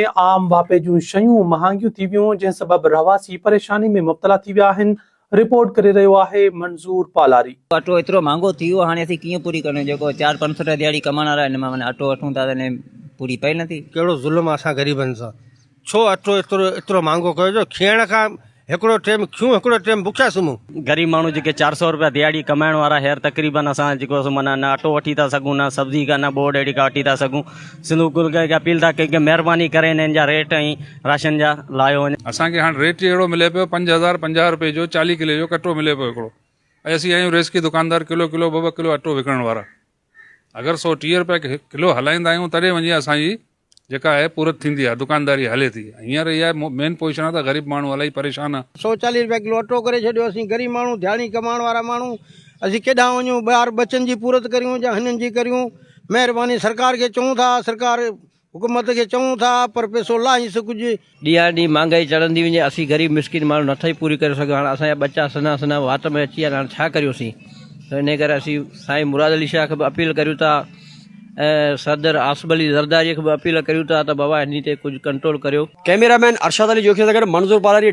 आम वापे जूं शयूं महांगियूं थी वियूं जंहिं सबब रहवासी परेशानी में मुब्तला थी विया आहिनि। रिपोर्ट करे रहियो आहे मंज़ूर पालारी। अटो एतिरो महांगो थी वियो, हाणे असीं कीअं पूरी करूं? जेको 400-500 रुपया दिहाड़ी कमाइण वारा आहिनि, मां अटो वठूं था त पूरी पए नथी। कहिड़ो ज़ुल्म असां ग़रीबनि सां? छो अटो एतिरो महांगो कयो जो खियण खां हिकिड़ो टाइम खियूं, हिकिड़ो टाइम बुखिया सुम्हूं। गरीब माण्हू जेके 400 रुपया दिहाड़ी कमाइण वारा हींअर तक़रीबन असां जेको माना न अटो वठी था सघूं, न सब्जी का, न बोर्ड अहिड़ी का वठी था सघूं। सिंधु कुल खे अपील था कयूं कि महिरबानी करे हिननि जा रेट ऐं राशन जा लाहियो वञे। असांखे हाणे रेट अहिड़ो मिले पियो 5050 रुपए जो 40 किले जो कटो मिले पियो हिकिड़ो। ऐं असीं आहियूं रेस्की दुकानदार, किलो 2 किलो अटो विकिणण वारा। अगरि 130 रुपए किलो हलाईंदा आहियूं तॾहिं वञी असांजी जेका आहे पूरत थींदी आहे, दुकानदारी हले थी। हींअर इहा मेन पोजीशन आहे त ग़रीब माण्हू इलाही परेशान आहे। 140 रुपया किलो अटो करे छॾियो। असीं ग़रीब माण्हू, दिहाड़ी कमाइण वारा माण्हू, असीं केॾां वञूं? ॿार बचनि जी पूरत करियूं या हिननि जी करियूं? महिरबानी सरकार खे चऊं था, सरकार हुकूमत खे चऊं था, पर पैसो लाहींसि कुझु। ॾींहं ॾींहुं महांगाई चढ़ंदी वञे, असीं ग़रीब मिसकिन माण्हू नथा ई पूरी करे सघूं। हाणे असांजा बच्चा सना सना वात में अची विया, हाणे छा करियोसीं? त इन करे असीं साईं मुराद अली शाह खे बि अपील करियूं था ऐं सदर आसिफ अली ज़रदारी खे बि अपील करियूं था त बाबा हिन ते कुझु कंट्रोल करियो। कैमरामैन अरशद अली जोखी सां गॾु मंज़ूर पालारी।